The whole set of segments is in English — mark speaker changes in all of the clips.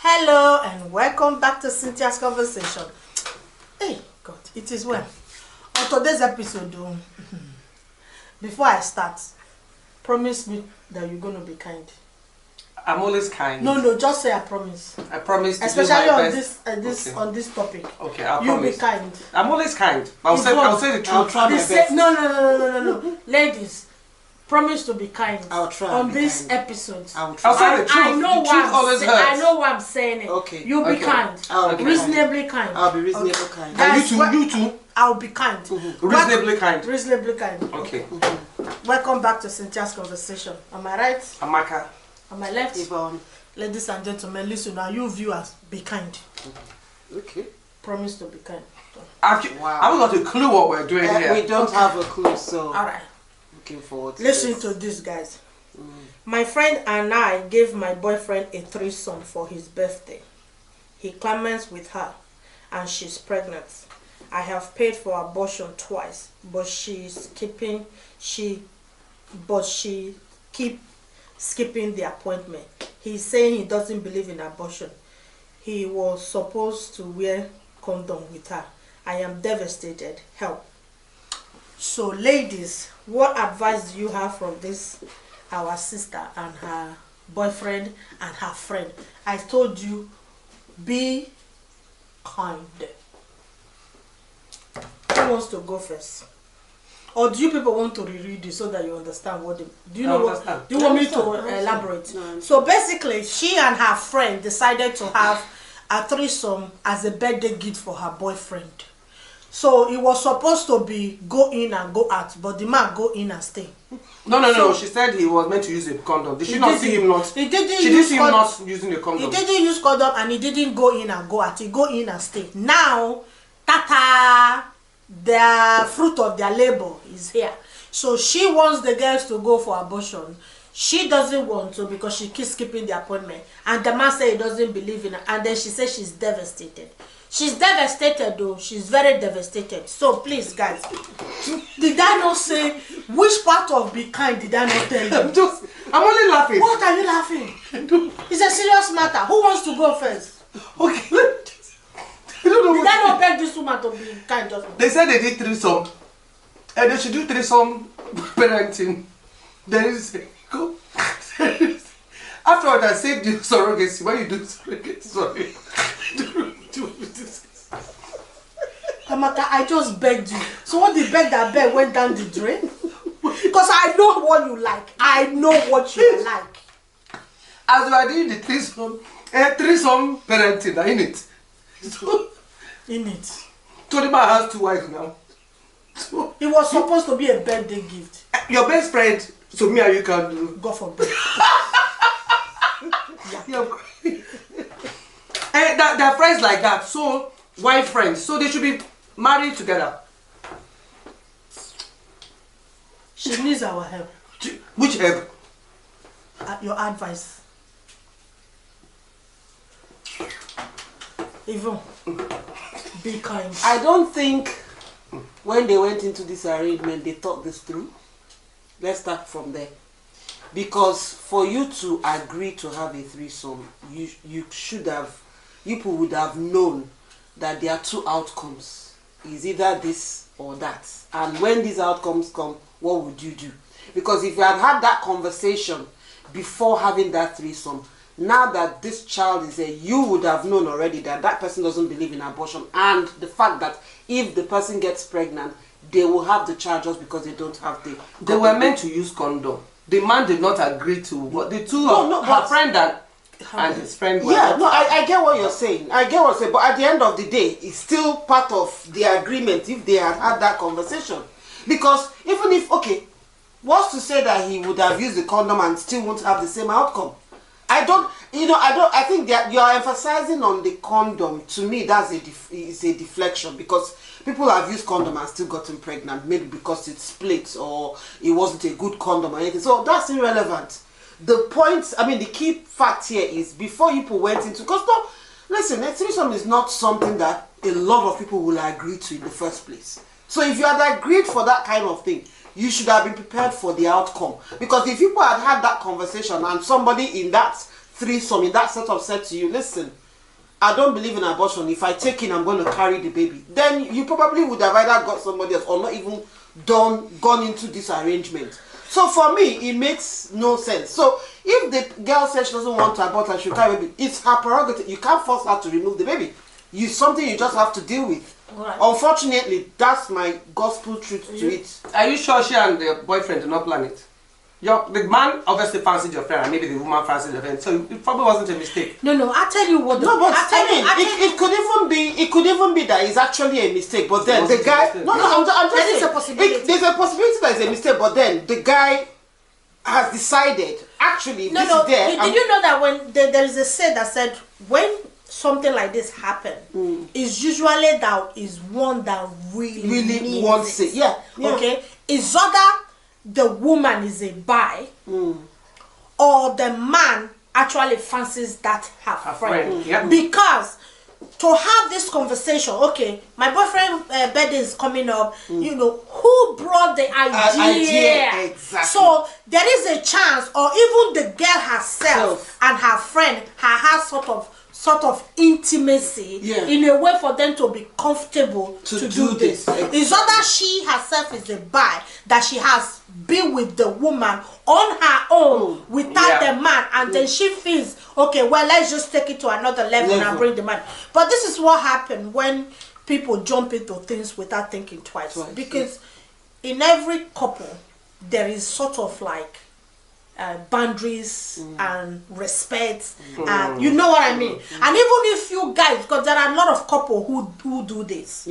Speaker 1: Hello and welcome back to Cynthia's Conversation. Hey God, it is well. On today's episode, before I start, promise me that you're going to be kind.
Speaker 2: I'm always kind.
Speaker 1: No, just say I promise.
Speaker 2: I promise to
Speaker 1: especially
Speaker 2: do my
Speaker 1: on
Speaker 2: best.
Speaker 1: on this topic.
Speaker 2: Okay, I'll
Speaker 1: you
Speaker 2: promise.
Speaker 1: be kind.
Speaker 2: I'm always kind. I'll say the truth.
Speaker 3: I'll try my best.
Speaker 1: No. Ladies, promise to be kind.
Speaker 3: I'll try
Speaker 1: on
Speaker 3: be
Speaker 1: this
Speaker 3: kind.
Speaker 1: episode.
Speaker 2: I'll say the truth.
Speaker 1: I know
Speaker 2: the truth always hurts.
Speaker 1: I know why I'm saying it.
Speaker 3: Okay.
Speaker 1: You be
Speaker 2: Okay.
Speaker 1: kind.
Speaker 3: I'll be
Speaker 1: Reasonably kind.
Speaker 3: I'll be reasonably kind.
Speaker 1: Guys,
Speaker 2: And you too.
Speaker 1: I'll be kind.
Speaker 2: Reasonably kind.
Speaker 1: Reasonably kind.
Speaker 2: Okay.
Speaker 1: Welcome back to Cynthia's Conversation. Am I right?
Speaker 2: Amaka.
Speaker 1: Am I left?
Speaker 3: Yvonne.
Speaker 1: Ladies and gentlemen, listen now. You viewers, be kind.
Speaker 3: Okay.
Speaker 1: Promise to be kind.
Speaker 3: Wow.
Speaker 2: I haven't got a clue what we're doing here.
Speaker 3: We don't have a clue, so
Speaker 1: Alright.
Speaker 3: looking forward to
Speaker 1: Listen
Speaker 3: this.
Speaker 1: to this, guys. My friend and I gave my boyfriend a threesome for his birthday. He comments with her, and she's pregnant. I have paid for abortion twice, but she keep skipping the appointment. He's saying he doesn't believe in abortion. He was supposed to wear condom with her. I am devastated. Help. So ladies, what advice do you have from this our sister and her boyfriend and her friend? I told you, be kind. Who wants to go first? Or do you people want to reread it so that you understand what they, do you know
Speaker 2: understand.
Speaker 1: what do you want me to elaborate?
Speaker 3: No.
Speaker 1: So basically, she and her friend decided to have a threesome as a birthday gift for her boyfriend. So it was supposed to be go in and go out, but the man go in and stay.
Speaker 2: No. She said he was meant to use a condom. Did she not see him not?
Speaker 1: He didn't
Speaker 2: She didn't see him not using a
Speaker 1: He
Speaker 2: condom.
Speaker 1: didn't use condom and he didn't go in and go out. He go in and stay. Now, tata, the fruit of their labor is here. So she wants the girls to go for abortion. She doesn't want to because she keeps skipping the appointment. And the man said he doesn't believe in her. And then she says she's devastated. She's devastated though. She's very devastated. So please, guys, did I not say which part of be kind did I not tell you?
Speaker 2: I'm only laughing.
Speaker 1: What are you laughing? It's a serious matter. Who wants to go first?
Speaker 2: Okay. I don't know
Speaker 1: Did I not beg this woman to be kind just now?
Speaker 2: They said they did threesome. And they should do threesome parenting. There is go. Afterwards, I saved you surrogacy. Why you do surrogacy? Sorry.
Speaker 1: Amaka, I just begged you. So what the beg that beg went down the drain? Because I know what you like. I know what you like.
Speaker 2: As we are doing the threesome parenting, in it. So,
Speaker 1: In it.
Speaker 2: Tony Man has 2 wives now. So,
Speaker 1: It was supposed to be a birthday gift.
Speaker 2: your best friend, so me and you can do.
Speaker 1: God forbid.
Speaker 2: Yeah. And they're friends like that. So, wife friends. So they should be married together.
Speaker 1: She needs our help.
Speaker 2: Which help?
Speaker 1: Your advice. Yvonne, be kind.
Speaker 3: I don't think when they went into this arrangement they thought this through. Let's start from there. Because for you to agree to have a threesome, you people would have known that there are 2 outcomes. Is either this or that. And when these outcomes come, what would you do? Because if you had had that conversation before having that threesome, now that this child is here, you would have known already that that person doesn't believe in abortion, and the fact that if the person gets pregnant, they will have the child just because they don't have the...
Speaker 2: They were meant to use condom. The man did not agree to what the two of her
Speaker 3: but-
Speaker 2: friend and his friend were
Speaker 3: Yeah,
Speaker 2: not.
Speaker 3: no, I get what you're saying. I get what you're saying. But at the end of the day, it's still part of the agreement if they had had that conversation. Because even if, okay, what's to say that he would have used the condom and still won't have the same outcome? I think that you're emphasizing on the condom. To me, that's is a deflection, because people have used condom and still gotten pregnant, maybe because it's split or it wasn't a good condom or anything. So that's irrelevant. The point, the key fact here is before people went into, because no, listen, a threesome is not something that a lot of people will agree to in the first place. So if you had agreed for that kind of thing, you should have been prepared for the outcome. Because if people had had that conversation and somebody in that threesome in that setup said to you, listen, I don't believe in abortion. If I take in, I'm going to carry the baby. Then you probably would have either got somebody else or not even gone into this arrangement. So for me, it makes no sense. So if the girl says she doesn't want to abort and she'll carry a baby, it's her prerogative. You can't force her to remove the baby. Something you just have to deal with.
Speaker 1: Right.
Speaker 3: Unfortunately, that's my gospel truth to it.
Speaker 2: Are you sure she and the boyfriend did not plan it? The man obviously fancied your friend and maybe the woman fancied your friend, so it probably wasn't a mistake.
Speaker 1: No, I tell you what.
Speaker 3: No, but it could even be that it's actually a mistake. But then the guy, I'm just saying,
Speaker 1: a possibility.
Speaker 3: There's a possibility that it's a mistake. But then the guy has decided actually this is there.
Speaker 1: Did you know that when there is a say that said when something like this happen, it's usually that is one that really
Speaker 3: wants it. Yeah.
Speaker 1: Okay. It's either the woman is a bi, or the man actually fancies that her friend.
Speaker 2: Yeah.
Speaker 1: Because to have this conversation, okay, my boyfriend birthday is coming up, you know, who brought the idea?
Speaker 3: Exactly.
Speaker 1: So there is a chance, or even the girl herself and her friend has sort of intimacy in a way for them to be comfortable to do this. It's not that she herself is a bi, that she has been with the woman on her own without the man, and then she feels, okay, well, let's just take it to another level and bring the man. But this is what happened when people jump into things without thinking twice. Because in every couple, there is sort of like boundaries and respect, and you know what I mean. And even if you guys, because there are a lot of couple who do this,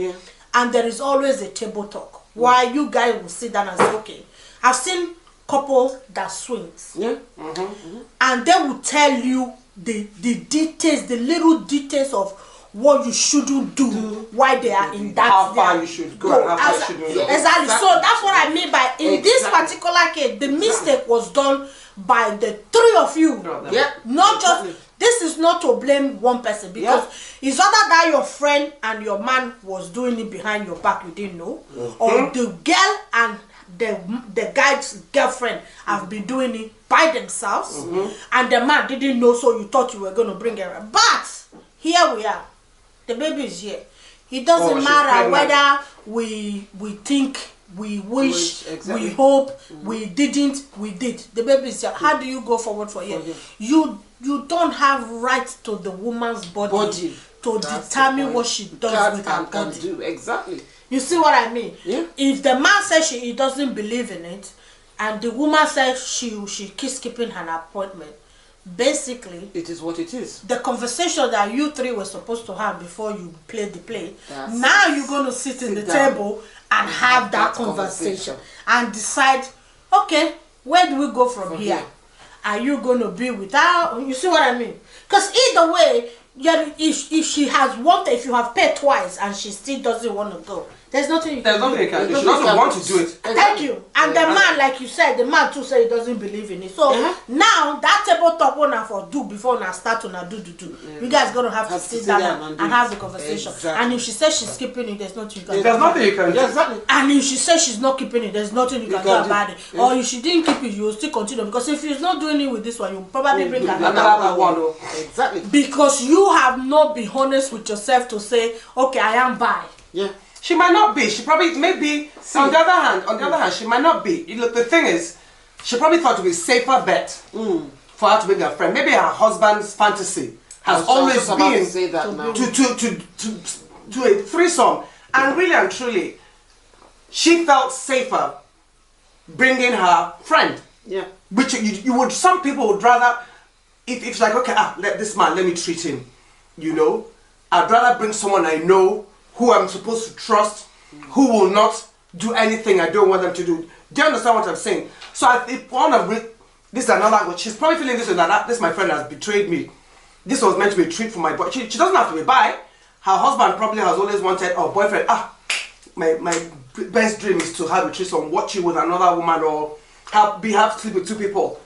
Speaker 1: and there is always a table talk why you guys will sit down and say, okay, I've seen couples that swings, and they will tell you the details, the little details of what you shouldn't do while they are in that.
Speaker 2: How far you should go, how far you shouldn't go.
Speaker 1: Exactly. So that's what I mean by, in this particular case, the mistake was done by the three of you. Not just, this is not to blame one person, because it's either that your friend and your man was doing it behind your back, you didn't know, or the girl and the guy's girlfriend have been doing it by themselves, and the man didn't know, so you thought you were going to bring her. But here we are. The baby is here. It doesn't matter whether we think, we wish, we hope, we didn't, we did. The baby is here. How do you go forward for here? You don't have right to the woman's body to determine what she does with her body.
Speaker 3: Exactly.
Speaker 1: You see what I mean?
Speaker 3: Yeah.
Speaker 1: If the man says he doesn't believe in it, and the woman says she keeps keeping her appointment, basically
Speaker 3: it is what it is.
Speaker 1: The conversation that you three were supposed to have before you played the play, now you're going to sit in the table and have that conversation and decide, okay, where do we go from here? Are you going to be without? You see what I mean? Because either way, if she has wanted, if you have paid twice and she still doesn't want to go, there's nothing you can do.
Speaker 2: There's nothing you can do. She doesn't want to do it.
Speaker 1: Thank you. And the man, like you said, the man too said he doesn't believe in it. So now that table talk one for do before now start on do. You guys gonna have to sit down and have the conversation. And if she says she's keeping it, there's nothing you can do.
Speaker 2: There's nothing you can do.
Speaker 3: Exactly.
Speaker 1: And if she says she's not keeping it, there's nothing you can do about it. Or if she didn't keep it, you will still continue. Because if she's not doing it with this one, you'll probably bring another one.
Speaker 3: Exactly.
Speaker 1: Because you have not been honest with yourself to say, okay, I am bi.
Speaker 3: Yeah.
Speaker 2: She might not be. She probably maybe. On the other hand, she might not be. You look, the thing is, she probably thought it would be a safer bet for her to bring her friend. Maybe her husband's fantasy has always been to a threesome, and really and truly, she felt safer bringing her friend.
Speaker 3: Yeah.
Speaker 2: Which you would. Some people would rather. If it's like, okay, let this man, let me treat him. You know, I'd rather bring someone I know, who I'm supposed to trust, who will not do anything I don't want them to do. Do you understand what I'm saying? So if one of this is another, she's probably feeling this, that this my friend has betrayed me. This was meant to be a treat for my boy. She doesn't have to be bi. Her husband probably has always wanted, or boyfriend, my best dream is to have a threesome, watch you with another woman, or have sleep with two people.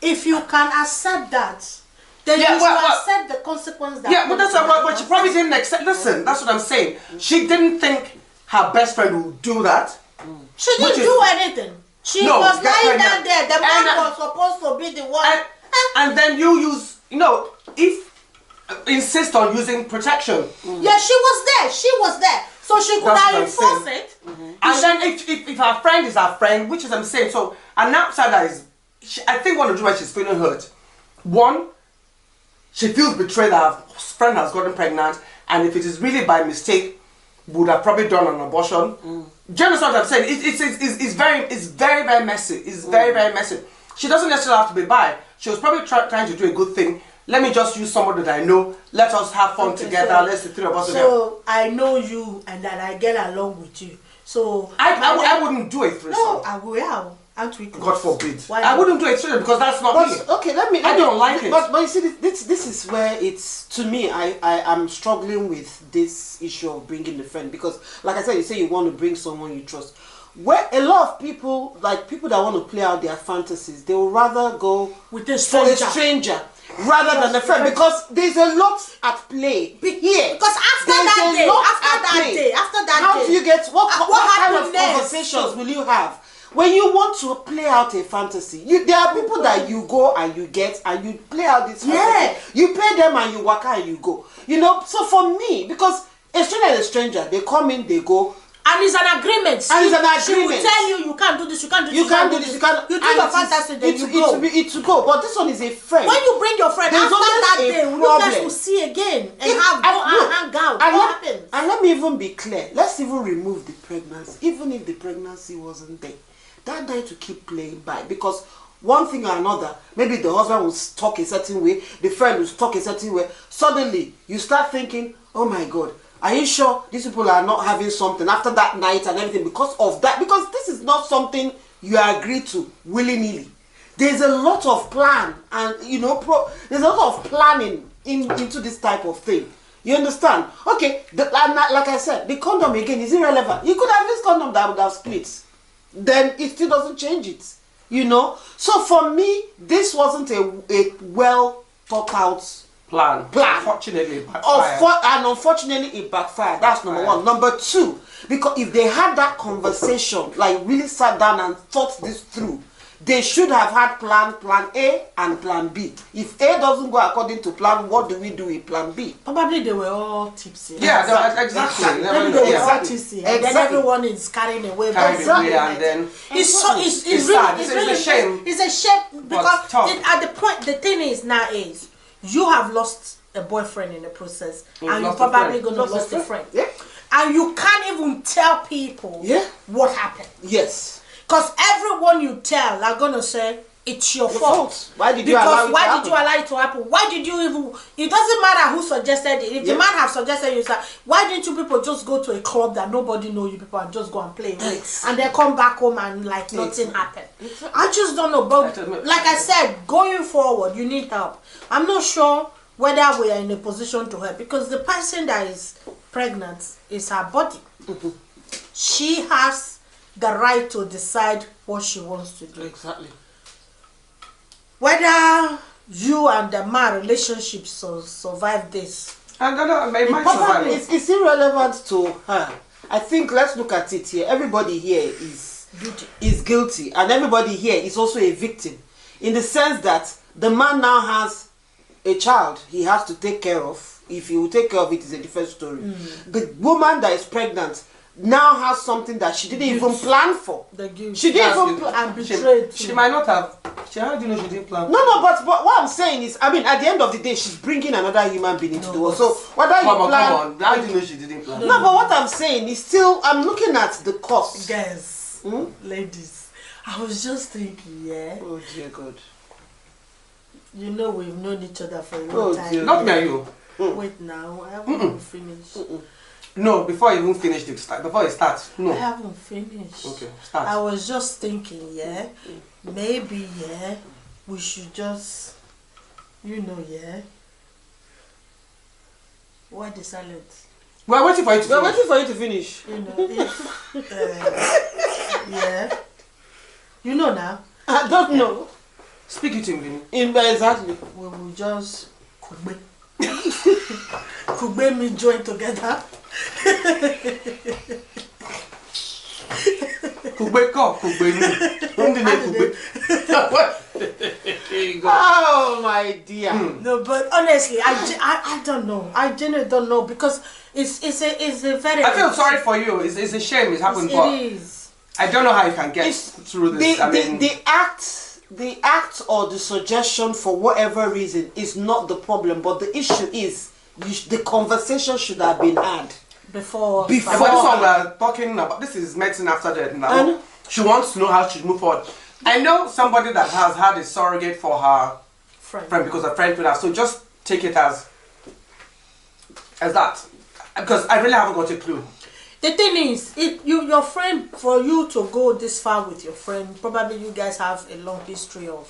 Speaker 1: If you can accept that, then you should accept the consequence that.
Speaker 2: But that's but she probably didn't accept. Listen, that's what I'm saying. She didn't think her best friend would do that.
Speaker 1: She didn't do anything. She was lying down there. The man was supposed to be the one.
Speaker 2: And then you use if insist on using protection.
Speaker 1: Yeah, she was there. She was there. So she could have enforced it.
Speaker 2: And then if her friend is her friend, which is I'm saying, so an outsider is, I think one of the reasons she's feeling hurt. One, she feels betrayed that her friend has gotten pregnant, and if it is really by mistake, would have probably done an abortion. Do you understand what I'm saying? It's very messy. It's very messy. She doesn't necessarily have to be bi. She was probably trying to do a good thing. Let me just use somebody that I know. Let us have fun together. Let's the three of us together.
Speaker 1: So I know you and that I get along with you. So
Speaker 2: I wouldn't do a threesome.
Speaker 1: No, I will. Aren't we close?
Speaker 2: God forbid.
Speaker 1: Why
Speaker 2: I wouldn't do a threesome because that's not me.
Speaker 3: Okay,
Speaker 2: I don't like it.
Speaker 3: But you see, this is where it's, to me, I am struggling with this issue of bringing the friend, because, like I said, you say you want to bring someone you trust. Where a lot of people, like people that want to play out their fantasies, they will rather go
Speaker 1: with a
Speaker 3: for a stranger rather than a friend, because there's a lot at play here.
Speaker 1: Because after that day,
Speaker 3: how do you get what kind of conversations will you have when you want to play out a fantasy? There are people that you go and you get and you play out this fantasy. You pay them and you work out and you go. So for me, because a stranger is a stranger, they come in, they go.
Speaker 1: And it's an agreement. She will tell you can't do this, you can't do this.
Speaker 3: You can't do this, you can't.
Speaker 1: You do your fantasy, then you go.
Speaker 3: It to go. But this one is a friend.
Speaker 1: When you bring your friend,
Speaker 3: there's
Speaker 1: after that day, you guys will see again and hang out. What happens?
Speaker 3: And let me even be clear. Let's even remove the pregnancy. Even if the pregnancy wasn't there, that night to keep playing by, because one thing or another, maybe the husband will talk a certain way, the friend will talk a certain way. Suddenly, you start thinking, oh my God, are you sure these people are not having something after that night and everything because of that? Because this is not something you agree to willy-nilly. There's a lot of plan and, there's a lot of planning into this type of thing. You understand? Okay, like I said, the condom again is irrelevant. You could have this condom that would have split. Then it still doesn't change it. So for me, this wasn't a well thought out plan.
Speaker 2: Unfortunately, it backfired.
Speaker 3: And unfortunately, it backfired. That's number one. Number two, because if they had that conversation, like really sat down and thought this through, they should have had plan A and plan B. If A doesn't go according to plan, what do we do with plan B?
Speaker 1: Probably they were all tipsy.
Speaker 2: Yeah, exactly.
Speaker 1: Maybe they were all tipsy. And then everyone is carrying away.
Speaker 2: And then
Speaker 1: it's
Speaker 2: sad. It's a shame.
Speaker 1: It's a shame because at the point, the thing is now is, you have lost a boyfriend in the process, and you're probably going to lose a friend.
Speaker 3: Yeah.
Speaker 1: And you can't even tell people what happened.
Speaker 3: Yes.
Speaker 1: Because everyone you tell are going to say, it's your fault.
Speaker 3: Why did you allow
Speaker 1: it to happen? Why did you even... It doesn't matter who suggested it. If the man have suggested you, say, why didn't you people just go to a club that nobody know you people and just go and play with? And then come back home and like nothing happened. I just don't know. But like I said, going forward, you need help. I'm not sure whether we are in a position to help, because the person that is pregnant is her body. She has the right to decide what she wants to do.
Speaker 3: Exactly.
Speaker 1: Whether you and the man relationship survive this,
Speaker 3: it's irrelevant to her. I think let's look at it here. Everybody here is guilty, and everybody here is also a victim, in the sense that the man now has a child he has to take care of. If he will take care of it, is a different story. The woman that is pregnant now has something that she didn't even plan for.
Speaker 1: The guilt.
Speaker 3: She didn't even plan.
Speaker 1: And betrayed.
Speaker 2: She might not have. How do you know she didn't plan?
Speaker 3: No, but what I'm saying is, I mean, at the end of the day, she's bringing another human being into the world. So whether you plan,
Speaker 2: come on, how do you know she didn't plan?
Speaker 3: No, but what I'm saying is still, I'm looking at the cost.
Speaker 1: Guys, ladies, I was just thinking,
Speaker 3: oh dear God.
Speaker 1: You know we've known each other for a long time.
Speaker 3: Dear.
Speaker 2: Not me and you.
Speaker 1: Wait now, I haven't even finished.
Speaker 2: No, before you even finish the start, before it starts. No.
Speaker 1: I haven't finished.
Speaker 2: Okay, start.
Speaker 1: I was just thinking, maybe, we should just, why the silence?
Speaker 2: We're waiting for you to finish.
Speaker 3: We're waiting for you to finish.
Speaker 1: You know now.
Speaker 3: I don't know.
Speaker 2: Speak it to me.
Speaker 3: Exactly.
Speaker 1: We will just Kugbe me join together.
Speaker 2: Kugbe ko, kugbe ni.
Speaker 3: Oh my dear.
Speaker 1: No, but honestly, I don't know. I genuinely don't know because it's a very.
Speaker 2: I feel sorry for you. It's a shame it happened,
Speaker 1: It
Speaker 2: but
Speaker 1: is.
Speaker 2: I don't know how you can get through this.
Speaker 3: The act or the suggestion for whatever reason is not the problem, but the issue is the conversation should have been had
Speaker 1: Before.
Speaker 2: But this one we're talking about, this is medicine after death now. She wants to know how she move forward. I know somebody that has had a surrogate for her friend because her friend told her. So just take it as that, because I really haven't got a clue.
Speaker 1: The thing is, your friend, for you to go this far with your friend, probably you guys have a long history of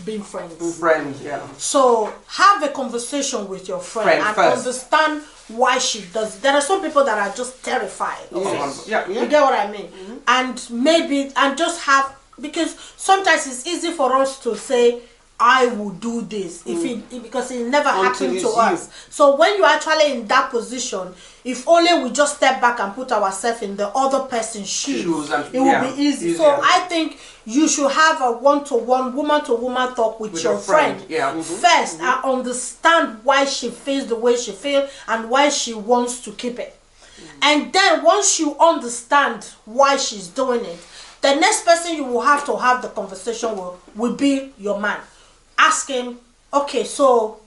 Speaker 1: being friends.
Speaker 2: Friends, yeah.
Speaker 1: So have a conversation with your friend and
Speaker 2: first.
Speaker 1: Understand why she does. There are some people that are just terrified of it.
Speaker 2: Yeah.
Speaker 1: You get what I mean? And just have, because sometimes it's easy for us to say, I will do this because it never happened to us. So when you're actually in that position, if only we just step back and put ourselves in the other person's shoes, it will be easy.
Speaker 2: Easier.
Speaker 1: So I think you should have a one-to-one, woman-to-woman talk with your friend first and understand why she feels the way she feels and why she wants to keep it. And then once you understand why she's doing it, the next person you will have to have the conversation with will be your man. Ask him, okay, so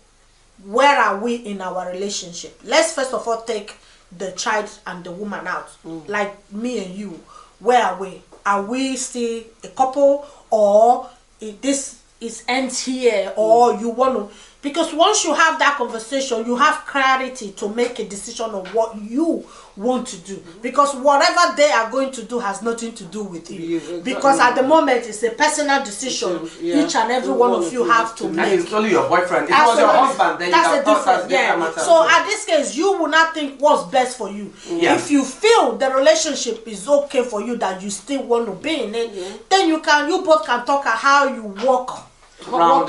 Speaker 1: where are we in our relationship? Let's first of all take the child and the woman out. Like me and you, where are we? Are we still a couple, or this is ends here, or you want to? Because once you have that conversation, you have clarity to make a decision of what you want to do. Because whatever they are going to do has nothing to do with you. Exactly. Because at the moment, it's a personal decision. Each and every one of you have to make.
Speaker 2: And it's only your boyfriend. If it was your husband, then
Speaker 1: that's
Speaker 2: you
Speaker 1: a different
Speaker 2: matter.
Speaker 1: So at this case, you will not think what's best for you. If you feel the relationship is okay for you, that you still want to be in it, then you both can talk about how you walk around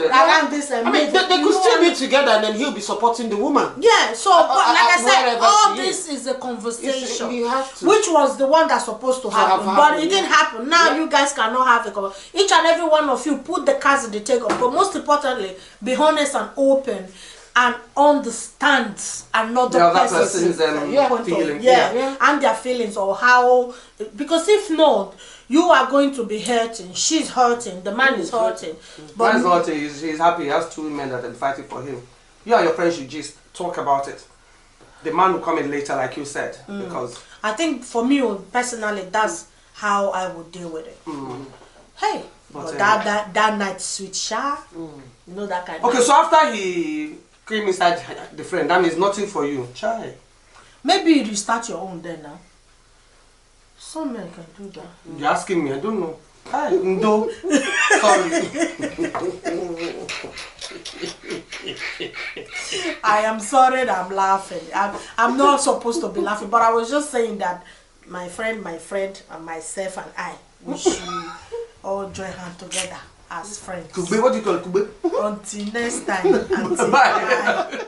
Speaker 1: this.
Speaker 3: I mean, they could still be together, and then he'll be supporting the woman.
Speaker 1: Yeah. So, but like I said, all this is a conversation, which was the one that's supposed to happen, but it didn't happen. Now you guys cannot have a conversation. Each and every one of you put the cards in the table, but most importantly, be honest and open, and understand another person's
Speaker 2: feelings.
Speaker 1: And their feelings, or how. Because if not, you are going to be hurting. She's hurting. The man is hurting.
Speaker 2: But man's hurting. He's happy. He has two women that are fighting for him. You and your friends should just talk about it. The man will come in later, like you said, because
Speaker 1: I think for me personally, that's how I would deal with it. Hey, but that night sweet sha, you know that kind.
Speaker 3: Okay,
Speaker 1: of
Speaker 3: so after he came inside the friend, that means nothing for you, chai.
Speaker 1: Maybe you start your own then now. Some men can do that.
Speaker 3: You're asking me, I don't know. Hi, Ndo. Sorry.
Speaker 1: I am sorry that I'm laughing. I'm not supposed to be laughing, but I was just saying that my friend, and myself and I, we should all join hands together as friends.
Speaker 3: Kube, what do you call it? Kube?
Speaker 1: Until next time.
Speaker 3: Bye.